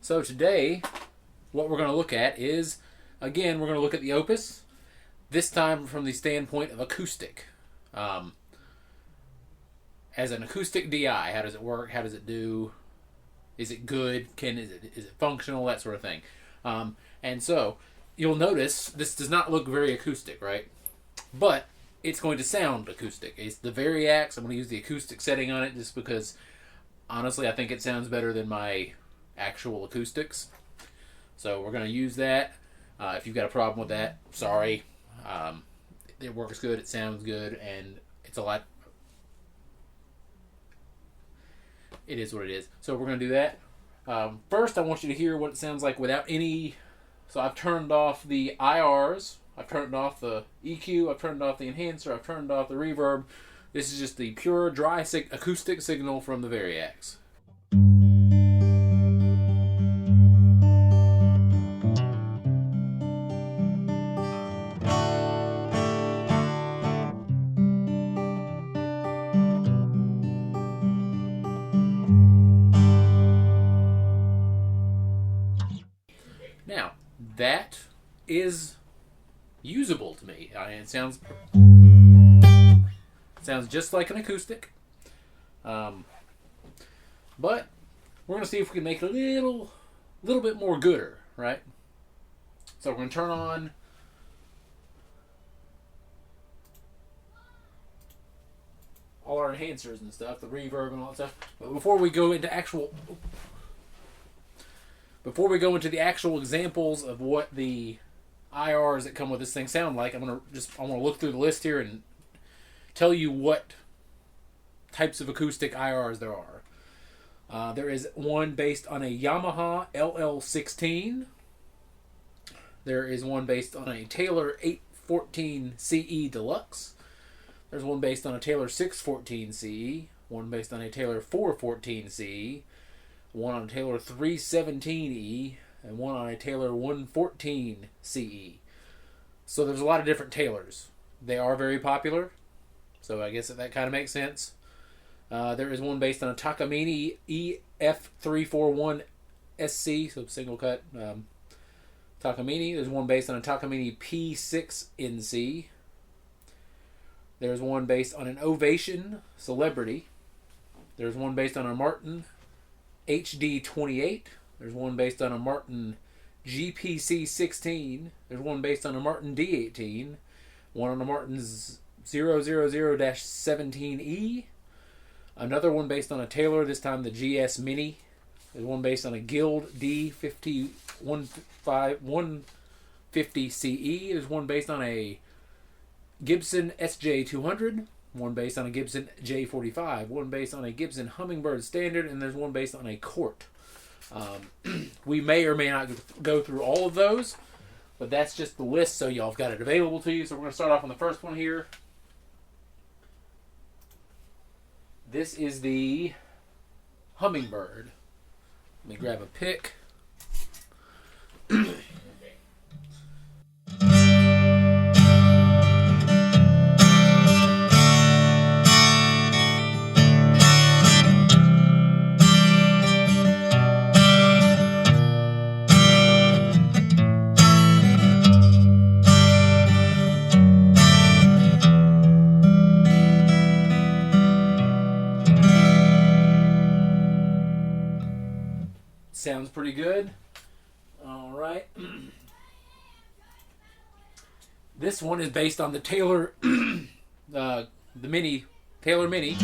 So today, what we're going to look at is, again, we're going to look at the Opus, this time from the standpoint of acoustic. As an acoustic DI, how does it work? How does it do? Is it good? Is it functional? That sort of thing. And so, you'll notice this does not look very acoustic, right? But it's going to sound acoustic. It's the Variax. I'm going to use the acoustic setting on it just because, honestly, I think it sounds better than my actual acoustics. So we're going to use that. If you've got a problem with that, sorry. It works good, it sounds good, and it's a lot. It is what it is. So we're going to do that. First, I want you to hear what it sounds like without any. So I've turned off the IRs. I've turned off the EQ. I've turned off the enhancer. I've turned off the reverb. This is just the pure dry acoustic signal from the Variax. Now, that is usable to me. It sounds just like an acoustic. But we're going to see if we can make it a little bit more gooder, right? So we're going to turn on all our enhancers and stuff, the reverb and all that stuff. But before we go into the actual examples of what the IRs that come with this thing sound like, I want to look through the list here and tell you what types of acoustic IRs there are. There is one based on a Yamaha LL16. There is one based on a Taylor 814 CE Deluxe. There's one based on a Taylor 614 CE. One based on a Taylor 414 CE. One on a Taylor 317E, and one on a Taylor 114 CE. So there's a lot of different Taylors. They are very popular, so I guess that kind of makes sense. There is one based on a Takamine EF341 SC, so single cut Takamine. There's one based on a Takamine P6NC. There's one based on an Ovation Celebrity. There's one based on a Martin HD28. There's one based on a Martin GPC16. There's one based on a Martin D18. One on a Martin 000-17E. Another one based on a Taylor, this time the GS Mini. There's one based on a Guild D150CE. There's one based on a Gibson SJ200. One based on a Gibson J45, one based on a Gibson Hummingbird Standard, and there's one based on a Court. We may or may not go through all of those, but that's just the list, so y'all have got it available to you. So we're going to start off on the first one here. This is the Hummingbird. Let me grab a pick. Sounds pretty good. All right. This one is based on the Taylor, the Mini, Taylor Mini.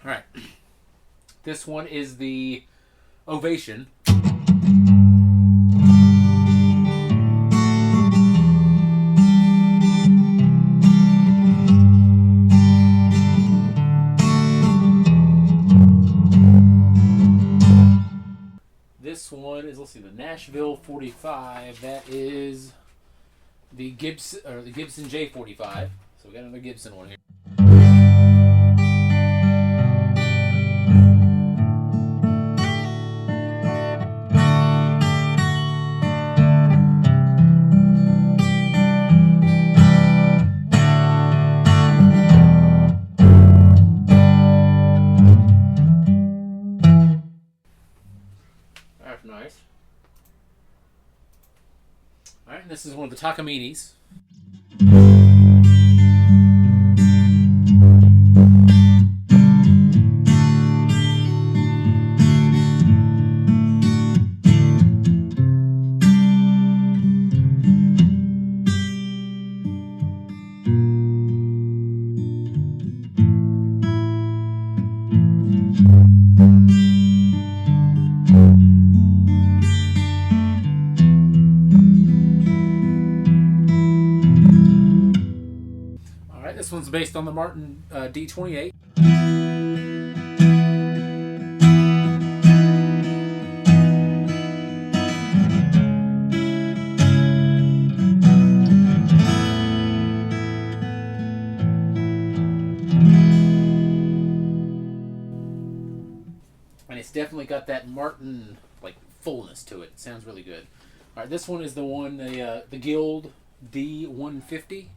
All right. This one is the Ovation. This one is, let's see, the Nashville 45. That is the Gibson J45. So we got another Gibson one here. That's nice. Alright, this is one of the Takaminis. This one's based on the Martin D28. And it's definitely got that Martin like fullness to it. It sounds really good. All right, this one is the Guild D150.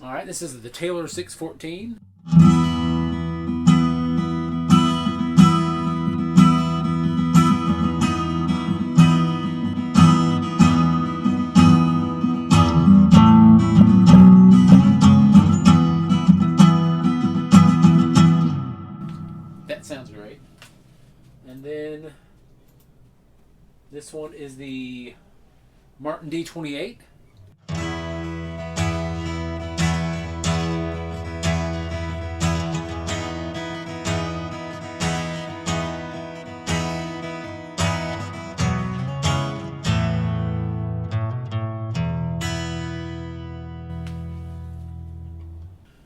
Alright, this is the Taylor 614. That sounds great. And then this one is the Martin D28.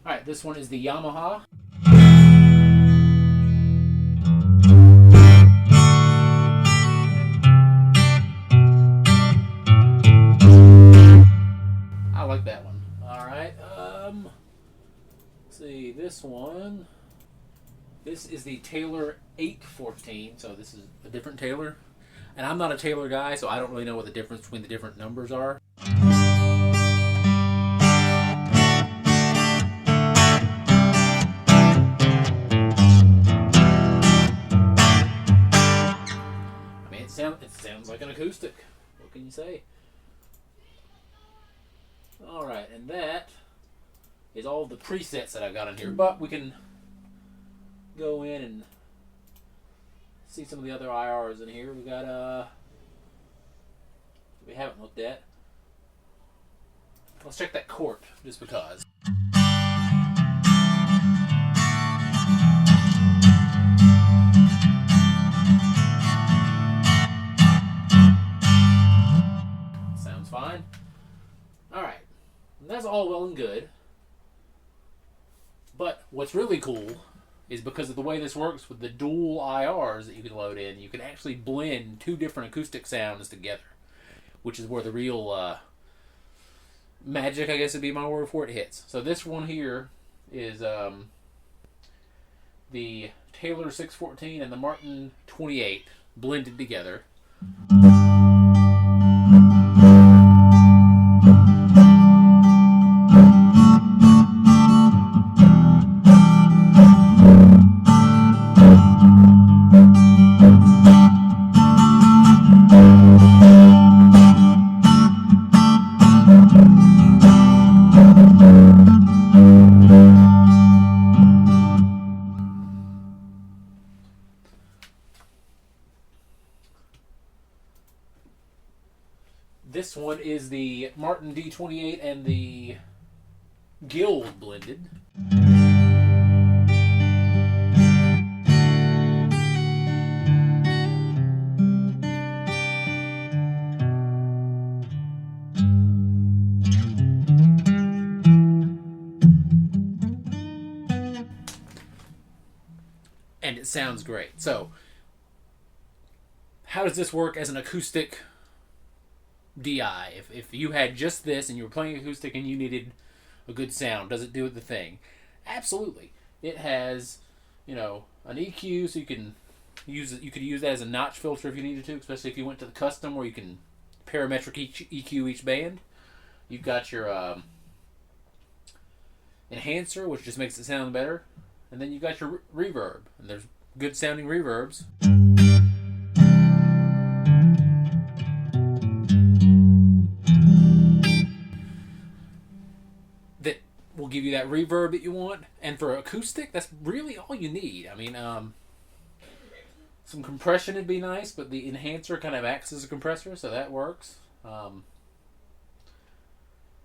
Alright, this one is the Yamaha. I like that one. Alright, let's see, this one. This is the Taylor 814, so this is a different Taylor. And I'm not a Taylor guy, so I don't really know what the difference between the different numbers are. It sounds like an acoustic. What can you say? Alright, and that is all of the presets that I've got in here. But we can go in and see some of the other IRs in here. We got we haven't looked at. Let's check that Court, just because. Fine. Alright. That's all well and good. But what's really cool is because of the way this works with the dual IRs that you can load in, you can actually blend two different acoustic sounds together. Which is where the real magic, I guess would be my word for it, hits. So this one here is the Taylor 614 and the Martin 28 blended together. This one is the Martin D28 and the Guild blended. it sounds great. So, how does this work as an acoustic DI? If you had just this and you were playing acoustic and you needed a good sound, does it do the thing? Absolutely. It has, an EQ, so you can use it. You could use that as a notch filter if you needed to, especially if you went to the custom where you can parametric EQ each band. You've got your enhancer, which just makes it sound better, and then you've got your reverb, and there's good sounding reverbs. That will give you that reverb that you want, and for acoustic, that's really all you need. I mean, some compression would be nice, but the enhancer kind of acts as a compressor, so that works.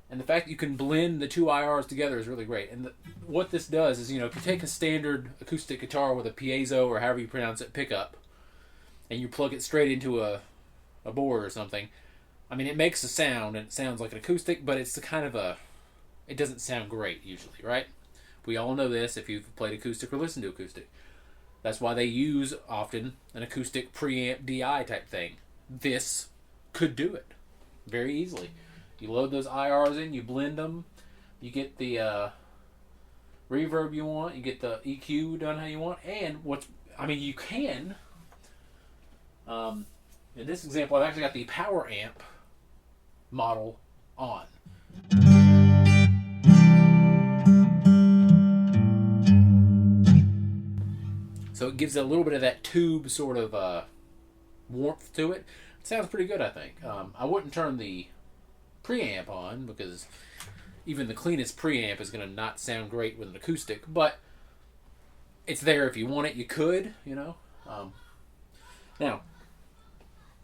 And the fact that you can blend the two IRs together is really great. And what this does is, if you take a standard acoustic guitar with a piezo, or however you pronounce it, pickup, and you plug it straight into a board or something, I mean, it makes a sound, and it sounds like an acoustic, but it's it doesn't sound great usually, right? We all know this if you've played acoustic or listened to acoustic. That's why they use often an acoustic preamp DI type thing. This could do it very easily. You load those IRs in, you blend them, you get the reverb you want, you get the EQ done how you want, and you can. In this example, I've actually got the power amp model on. So it gives it a little bit of that tube sort of warmth to it. It sounds pretty good, I think. I wouldn't turn the preamp on, because even the cleanest preamp is going to not sound great with an acoustic, but it's there if you want it. You could, now,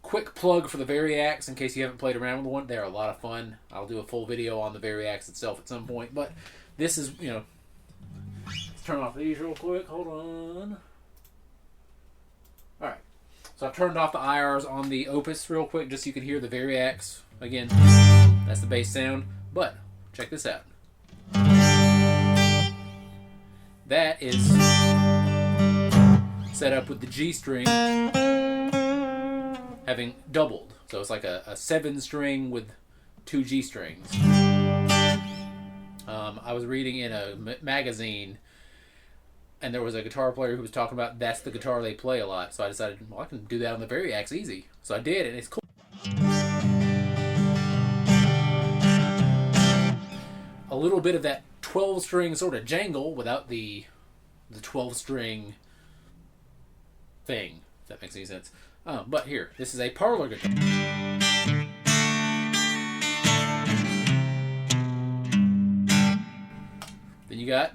quick plug for the Variax in case you haven't played around with one. They're a lot of fun. I'll do a full video on the Variax itself at some point, but this is, let's turn off these real quick. Hold on. Alright, so I've turned off the IRs on the Opus real quick just so you can hear the Variax. Again, that's the bass sound, but check this out. That is set up with the G string having doubled. So it's like a 7 string with 2 G strings. I was reading in a magazine, and there was a guitar player who was talking about that's the guitar they play a lot. So I decided, I can do that on the Variax easy. So I did, and it's cool. A little bit of that 12-string sort of jangle without the 12-string thing, if that makes any sense. But here, this is a parlor guitar. Then you got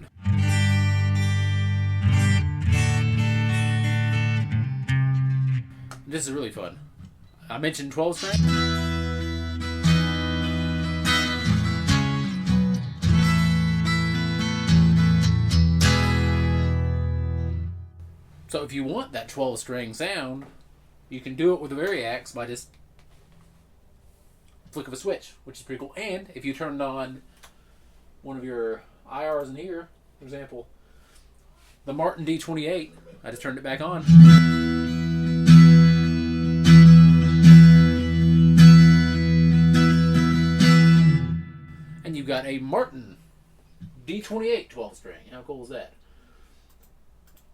this is really fun. I mentioned 12-string. So if you want that 12-string sound, you can do it with the Variax by just flick of a switch, which is pretty cool. And if you turned on one of your IRs in here, for example, the Martin D28, I just turned it back on. And you've got a Martin D28 12-string. How cool is that?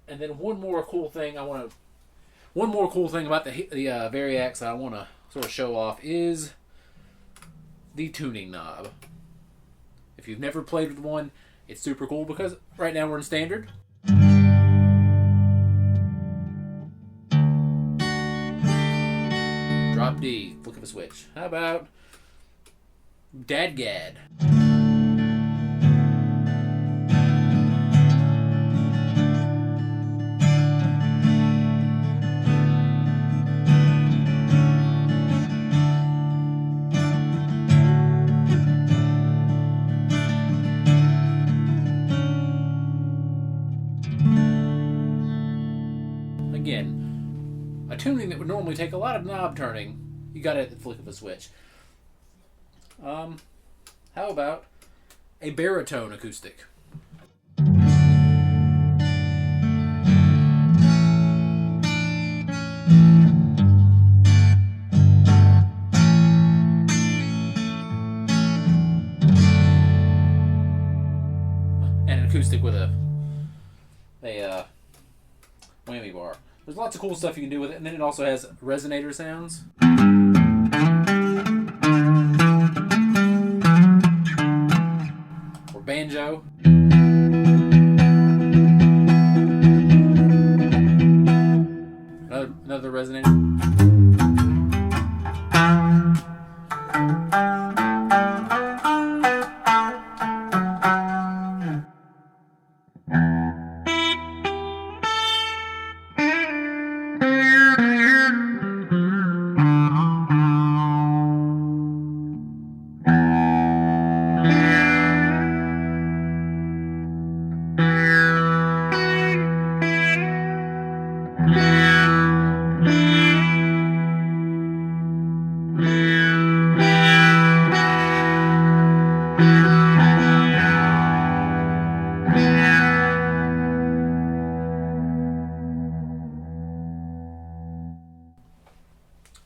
And then one more cool thing about the Variax I want to sort of show off is the tuning knob. If you've never played with one, it's super cool because right now we're in standard. Drop D, flick of a switch. How about Dadgad? Again, a tuning that would normally take a lot of knob turning, you got it at the flick of a switch. How about a baritone acoustic? acoustic with a whammy bar. There's lots of cool stuff you can do with it, and then it also has resonator sounds. Or banjo. Another resonator.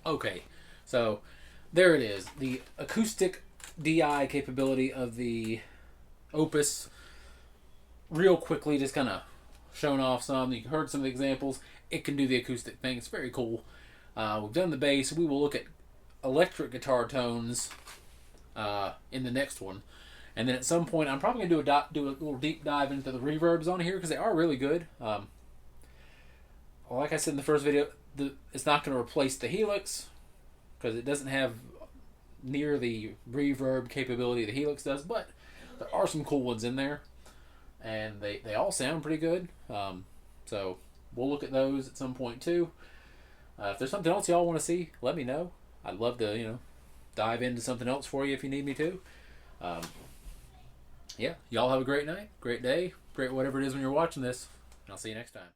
Okay, so there it is. The acoustic DI capability of the Opus. Real quickly, just kind of showing off some. You heard some of the examples. It can do the acoustic thing. It's very cool. We've done the bass. We will look at electric guitar tones in the next one. And then at some point, I'm probably going to do a little deep dive into the reverbs on here because they are really good. Like I said in the first video, it's not going to replace the Helix because it doesn't have near the reverb capability the Helix does, but there are some cool ones in there, and they all sound pretty good. So we'll look at those at some point too. If there's something else y'all want to see, let me know. I'd love to, dive into something else for you if you need me to. Yeah, y'all have a great night, great day, great whatever it is when you're watching this, and I'll see you next time.